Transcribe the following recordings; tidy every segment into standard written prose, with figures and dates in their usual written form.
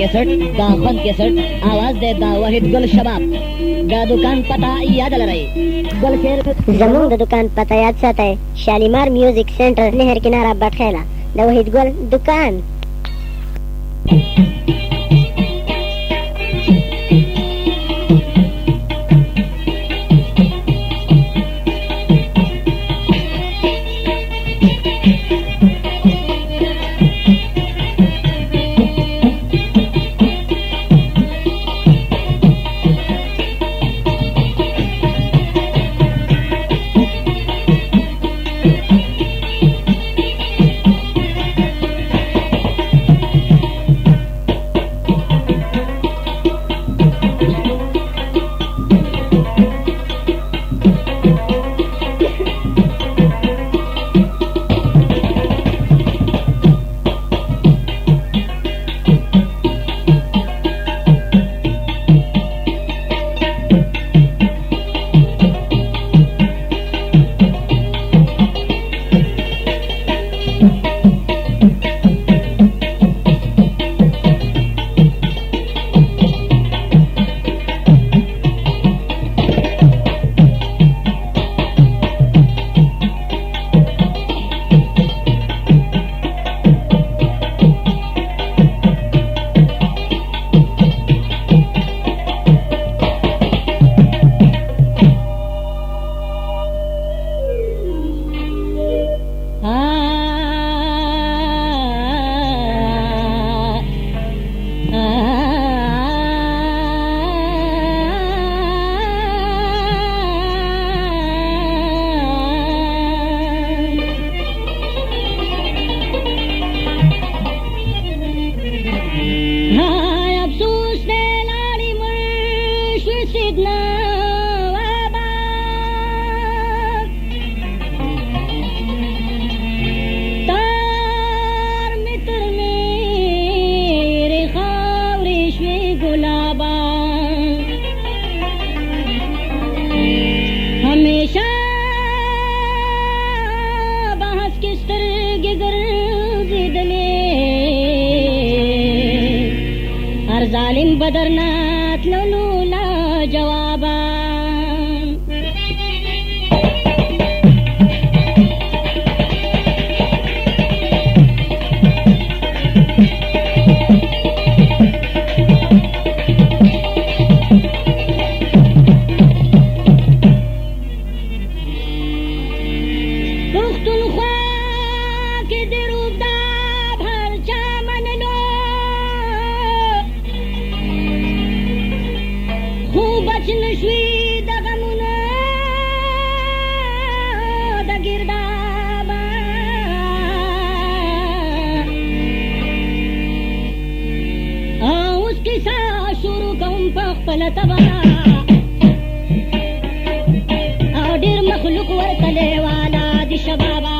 کیسټ دا خوند کیسټ आवाज دے دا واحد گل شباب دا دکان پتا یاد لرئ گل خیر زموږ د دکان پته یاد ساتئ شالیمار میوزیک سنټر نهر کناره بټخیله د وحید ګل دکان ظالم بدرنات لولا جوابا او ډیر مخلوق ورته لیواله دي شبابا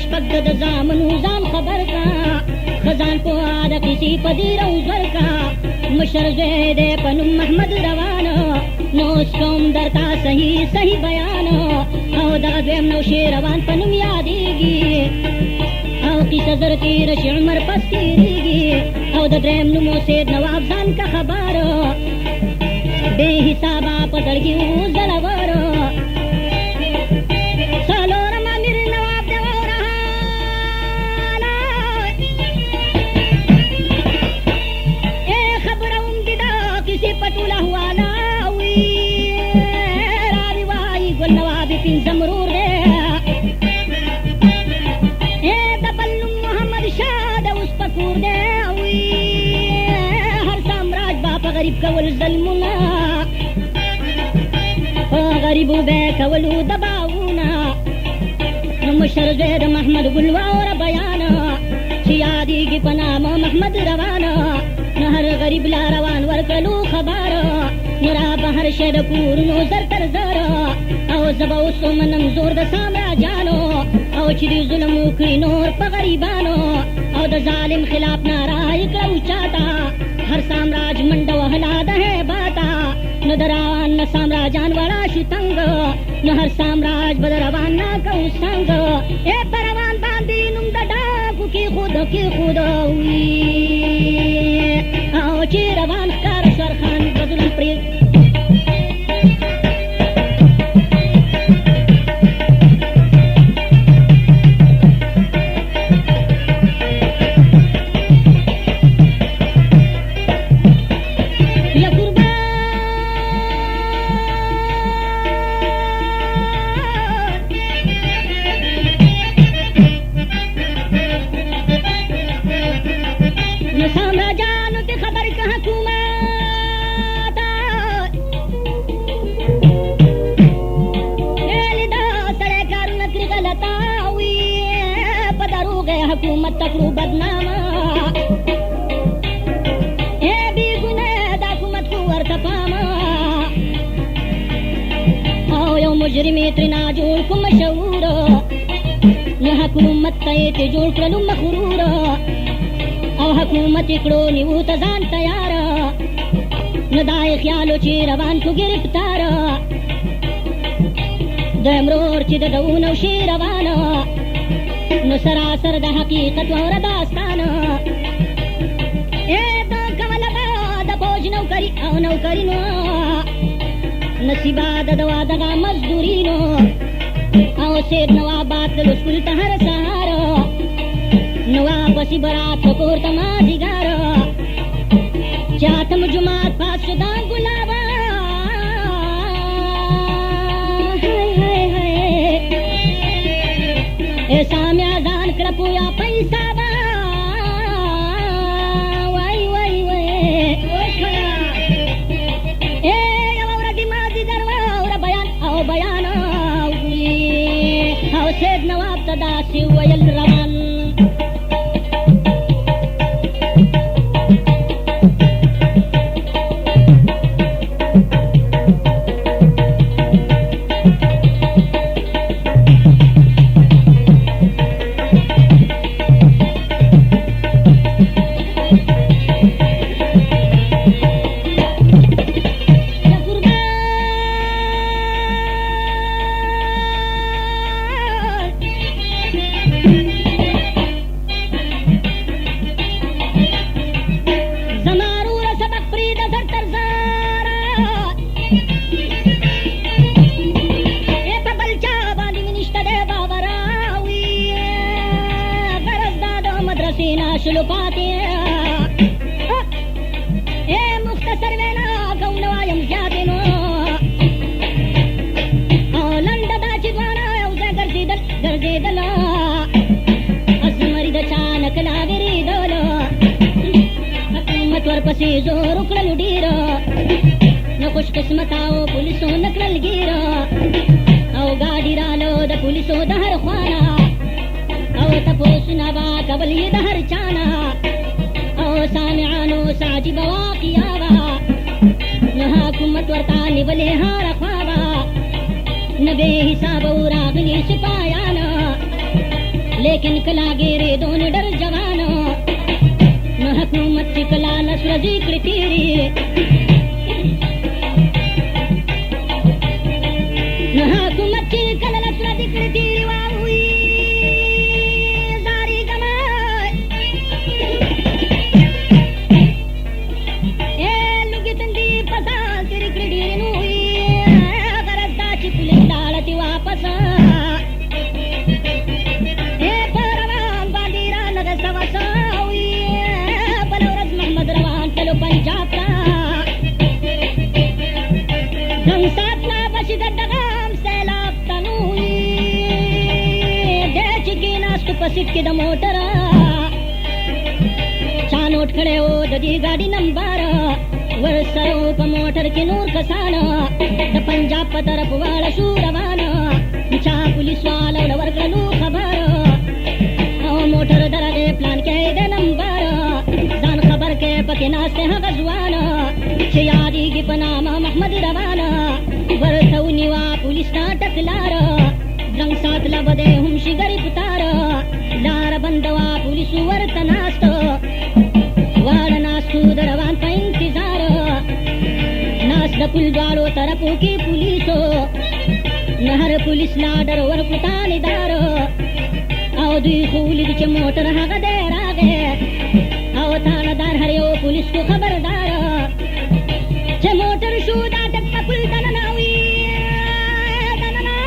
شپږ د زامنو ځان خبر کا خزان په د کسی پدیر او ورکا مشر زوی دې په نوم محمد روان نو سوم درتا صحیح صحیح بیان او دا دویم نو شیر روان په نوم یادېږي او کیسه زر تیر شي عمر پس تیریږي او د دریم نومو سید نواب ځان کا خبر بے حسابه په زړګي زلور څلورم امیر نواب د ورهاله ای خبره هم دې دا کیسې په ټوله حواله وي راوي وایي ګل نواب پنځم ورور دی غریب کول ظلمونه غریبو بے کولو دباوونه نو مشر زوی د محمد ګل واوره بیان چې یادېږي په نامه محمد روان نو هر غریب لا روان ورکړلو خبر نو را بهر شه د کورونو زر تر زر او زه به اوس ومنم زور د سامراجانو او چې دې ظلم وکړي نور په غریبانو او د ظالم خلاف ناره یې کړه اوچاته هر سامراج منډه وهلا د هیباتا نو د روان نه سامراجان وړا شي تنګ نو هر سامراج به د روان نه کو څنګ ای په روان باندې نوم د ډاکو کې خود وي او چې روان ښکار سرخان به ظلم پرې حکومت تکړو بدنامه اے بی ګناه د حکومت کو ورته پامه او یو مجرمې ترنا جوړ کو مشهور نو حکومت ته یې جوړ کړلو مخرور او حکومت کړو نیو ته ځان تیار نو دا یې خیالو چې روان کو گرفتار د امرور چې د دونو شي روانه نو سراسر د حقیقت وره داستان اے دا کوله د فوج نوکری او نوکری نو نصیبه د دوا دغه مزدوری نو او سید نوابات د سکول ته هر سهار نواب پسې برات کور ته مازیګار چاتم جمعات پاس شدا ګلابا سامیا ځان کړه پویا پیسا با وای وای وای اے یو ورځ ما دي درو بیان او بیان او سید نواب تدا سی ویل روان شلو پاتے اے مختصر وینا کون وایم زیادې نو او لنډه دا چې دواړه یو ځای ګرځېدل اسمري د چا نکلا وېرېدل حکومت ورپسې زور وکړل ډېر نو خوش قسمت او پولیسو نکړل ګیر او ګاډي رالو د پولیسو د هر خوانا او تپوسونه با کول یې د هر چانا او سامعانو سعجب واقعا با نو حکومت ورته نیولې هره خوا با نه بې حسابه راغلي سپایانا لیکن کلا ګیرې دون ډر جوان نه حکومت چې کلا نسوځي کړې تیری نه حکومت چې کلا نسوځي کړې تیری واوي زاري ګما اے لوګي تندي پسان تیری کړې ډېرې نو غرض دا چې پولیس لاړتي واپس पंजाब का हम साथ ना बच गड्डगाम सैलाब तनुई देच की नास्त पसिट के द मोटर चानोट खड़े हो ददी गाड़ी नंबर वर्षरों प मोटर के नूर कसाना द पंजाब प तरफ वाला शू रवाना चा पुलिस वाला वर्गलू खबर मोटर दरगे प्लान के दे नंबर जान खबर के पकिना से गजवाना यादी की पनामा मोहम्मद रवाना वरथौनी वा पुलिस ना टकलार रंग साथ लबदे हम शिगरी पुतार लार बंदवा पुलिस वर्तनास्त वाड़ नास्तु दरवान का इंतजार नास द पुल वालो तरफों की पुलिसो नहर पुलिस लाडर वर पुतानीदार आओ दुई खूली के मोटर हाग दे रागे आओ थानादार हरियो पुलिस को खबरदार चे मोटर शूदा टक्का पुल दननावी दनना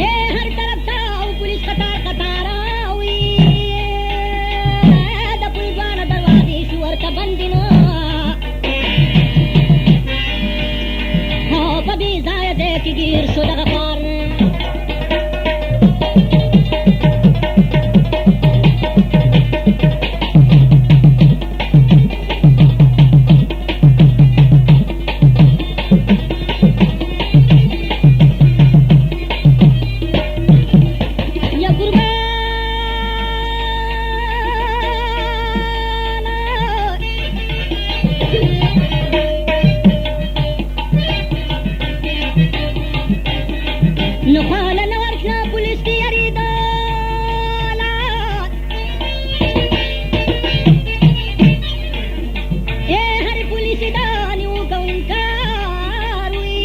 ए हर तरफ ताऊ पुलिस कतार कतारावी द पुल वाला दरवाजे सुअर का बंदिनो पबी जायद की गिर शुदा गफार نخالا نورشنا पुलिस की अरिदाला ए हर पुलिस दानियों का उनकारुई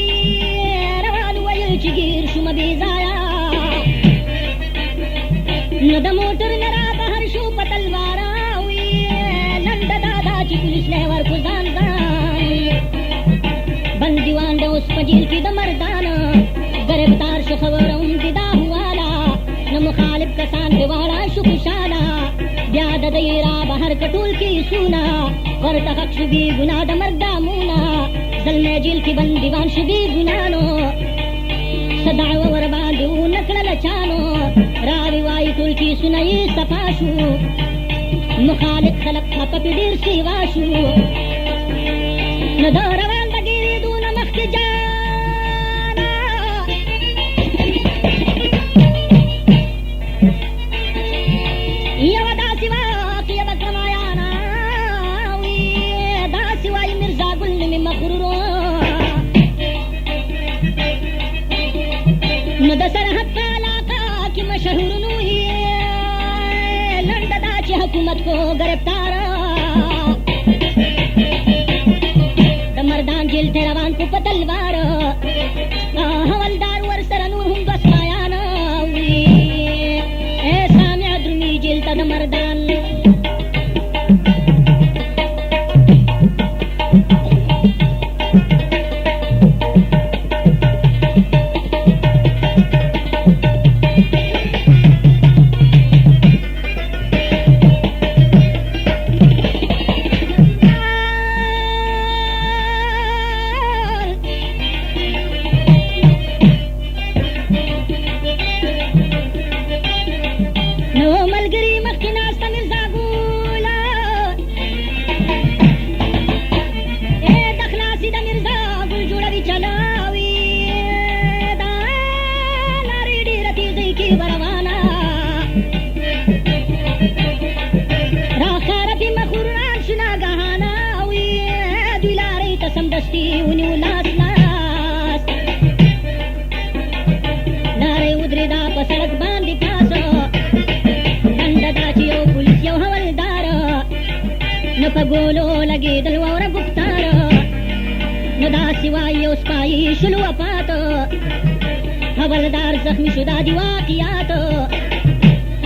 रवान वयल चिगिर शुमा बेजाया नद मोटर नरा बहर शू पतलवारावी नंद दादा ची पुलिस लेवर खुजान बंदीवान दे उस पजीर की दमरदाना गिरफ्तार शो खबर उनकिदा हुआला न मुखालिफ कसान के वाला शुकुशाला ब्याद दयरा बाहर कटूल की सुना और तहक शुबी गुना दमरदा मुना जल में जेल की बंदीवान शुबी गुनानो सदाव वरबादू नकल लचानो रावी वाई तुल की सुनाई सफाशु मुखालिफ खलक पपीर सिवाशु न दरवान बगीरी दून मख जा सरहद का इलाका की मशहूर नूही लंडदा की हुकूमत को गिरफ्तार मर्दान जेल थे रवान को पतलवार हवलदार वर सरनूर हम बस मायाना ऐसा में अदमी जेल तद मर्दान په ګولو لګېدل واوره ګفتاره نو داسې وایي یو سپایي شلو وفات حولدار زخمي شو دا دي واقعیات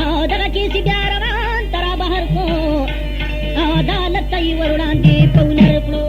او دغه کیسې بیا روان ته را بهر کو او عدالت ته یې ور وړاندې په ونر کړو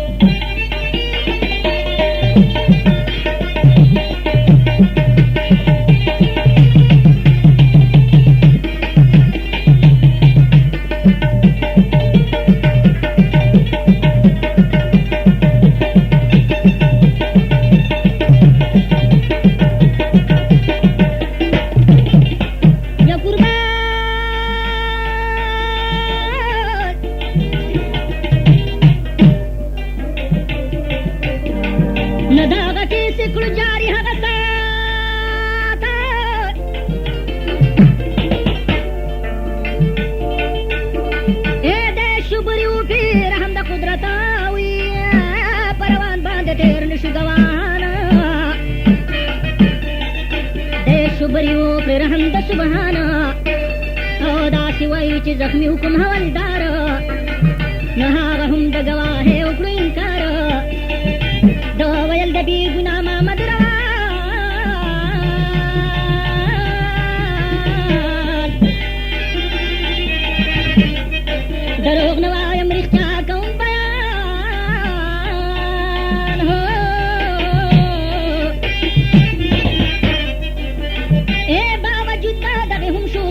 سبحانا او داسې وایي چې زخمي حکم حولدار نو هغه هم د ګواهۍ وکړو انکار د ویل د بې ګناه محمد روان دروغ نه وایم رښتیا کوم بیان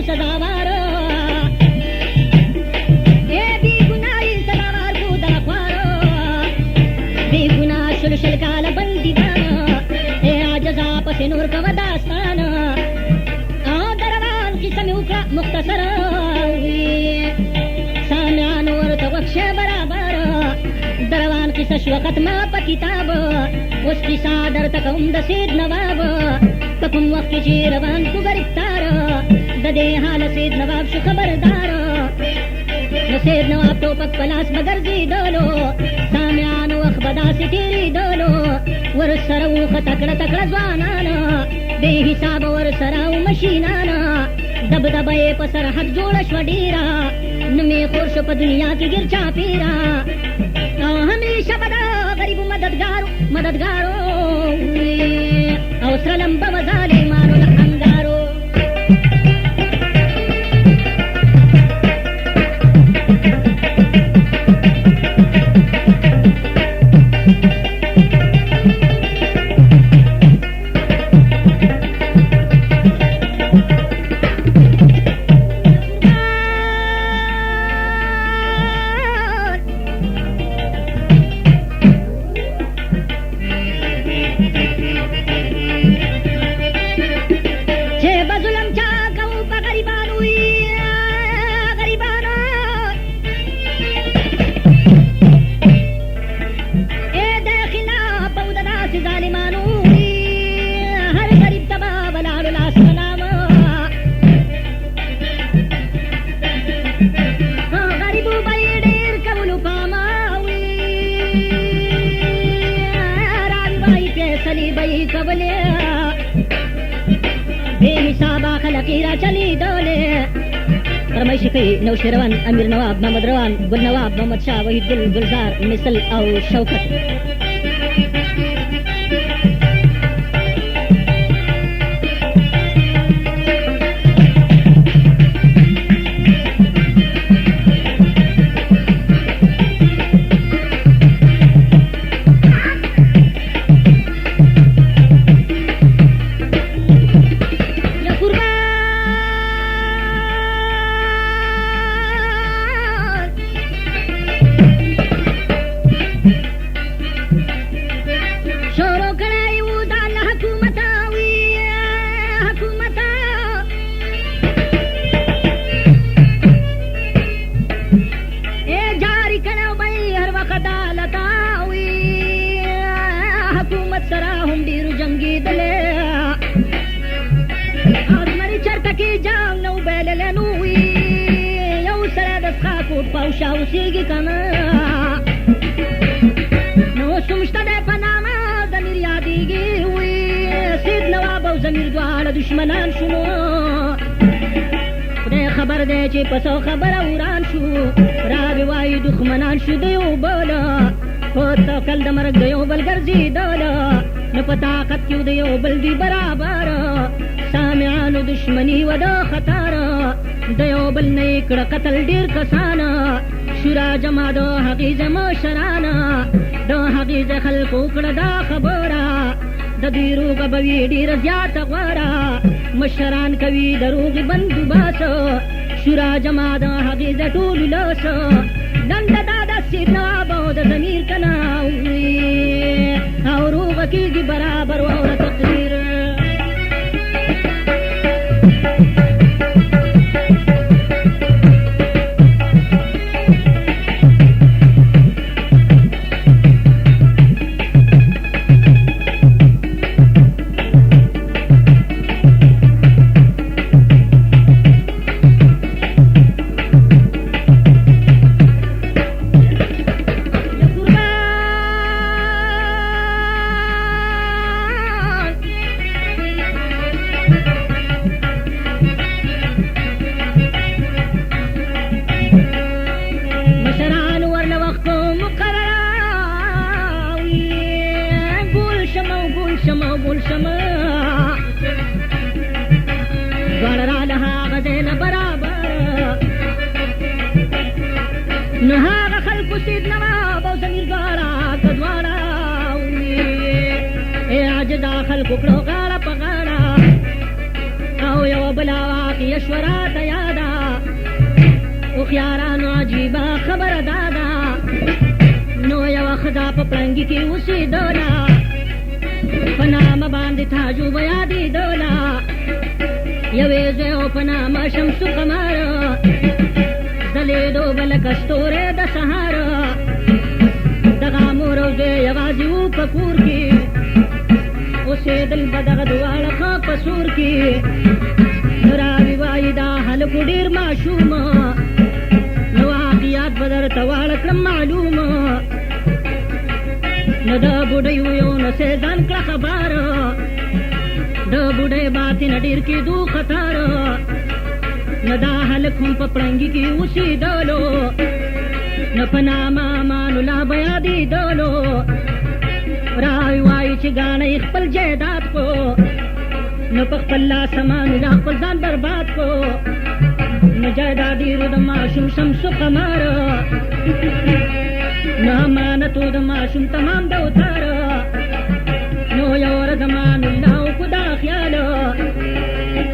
سزاوار اے بی گناہی سزاوار کو دلخوار بی گناہ شل شل کال بندی بان اے آجزا پس نور کو داستان دروان قسم اکرا مختصر سامعان ورت وقش برابر دروان قصش وقت ما پا کتاب اس قصہ در تکم دا سید نواب پکم وقت چی روان کو گرفتار د دې حال سید نواب شو خبردار نو سید نواب ټوپک پلاس بګرځېدلو سامیانو وخت به داسې تېرېدلو ورسره وخه تکړه تکړه ځوانان بې حسابه ورسره و مشینان دبدبه یې په سرحد جوړه شوه ډېره نومې خور شو په دنیا کې ګیر چاپېره او همیشه به د غریبو مددګارو او سره لمبه به ظالمانو له انګارو فرمایشي کوي نوشیروان امیر نواب محمد روان ګل نواب محمد شاه وحید ګل ګلزار مثل او شوکت اوسېږي که نه نو څومشته دی په نامه ضمیر یادېږي وي سید نواب او ضمیر دواړه دشمنان شنو خدای خبر دی چې په څو خبره وران شو راوی وای دښمنان شو د یو بل په توکل د مرګ د یو بل ګرځېدل نه په طاقت کې د یو بل دی برابر سامعانو دشمني و د خطر د یو بل نه یې کړه قتل ډېر کسان شورا جما د هغې ځای مشرانه د هغې ځای خلکو کړه دا خبره د دوی روغه به وي ډېره زیاته غوره مشران کوي د روغې بندوباس شورا جما د هغې ځای ټولو لاس دنده دا د سیراب او د ضمیر کنا او روغه کېږي برابر واوره تقریر نو هغه خلکو سید نواب او ضمیر دواړه که دواړه عاجزه خلکو کړو غاړه په غاړه او یوه بله واقعه شوه راته یاده هوښیارانو عجیبه خبره دا ده نو یوه ښځه په پړنګي کې اوسېدله په نامه باندې تعجبه یادېدله یوې ځای او په نامه شمسو قمر ځلېدو به لکه ستوری د سهار دغه مور او زوی یوازې وو په کور کې اوسېدل به دغه دواړه ښه په سور کې راوي وایي دا هلکو ډېر ماشومه نو واقعیات به درته واړه کړم معلومه نو د بوډۍ یو نسې ځان کړه خبر د بوډۍ باطن ډېر کېدو خطر نو دا هلک هم په پړنګي کې اوسېدلو نو په نامه امان الله به یادېدلو راوي وایي چې ګاڼۍ خپل جایداد کو نو په خپل لاس امان الله خپل ځان برباد کو نو جایدادیرو د ماشوم شمسو قمر نو امانتو د ماشوم تمام د وتار نو یو ورځ امان الله وکړو دا خیال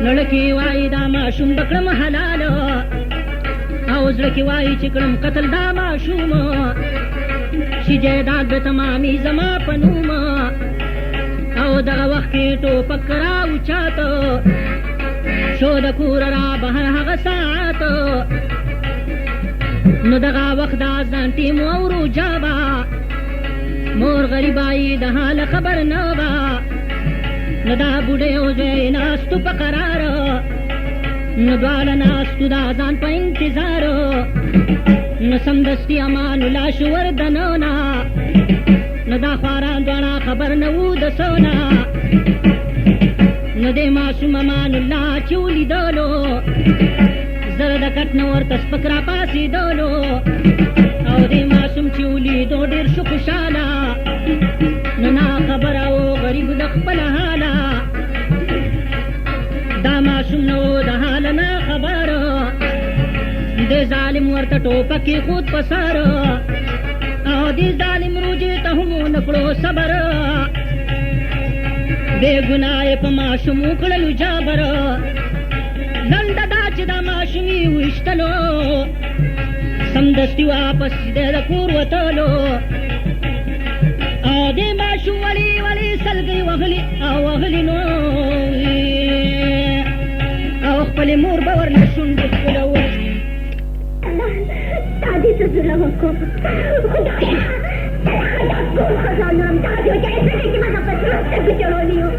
زړه کې وایي دا ماشوم به کړم حلال او زړه کې وایي چې کړم قتل دا ماشوم چې جایداد به تمامي زما په نوم او دغه وخت کې ټوپک راوچاته شو د کوره را بهر هغه ساعت نو دغه وخت د اذان ټیم او روژه به مور غریبایي د حال خبر نه به نو دا بوډۍ او زوی ناستو په قرار نو دواړه ناستو د اذان په انتظار نو سمدستي امان الله شو وردنونه نو دا خواران دواړه خبر نه وو د څه نه نو دې معصوم امان الله چې ولیدلو زر د کټ نه ورته سپک راپاڅېدلو او دې معصوم چې ولیدو ډېر شو خوشحاله نو ناخبره و غریب د خپله حاله دا معصوم نه و د حاله ناخبره دې ظالم ورته ټوپک ایښود په سر او دې ظالم روجې ته هم ونه کړو صبر بې ګناه یې په ماشوم وکړلو جابر لنډه دا چې دا ماشوم یې ویشتلو سمدستي واپس دې د کور وتلو او دې ماشوم ولې سلګۍ وهلي او وهلي نو او خپلې مور به ورله شونډې ښکلول تا دې څه زړه وکړو خدایا ټول خزانه هم تا دې وچه ایسه دی چې ما دا په سره سترګو چړولي یو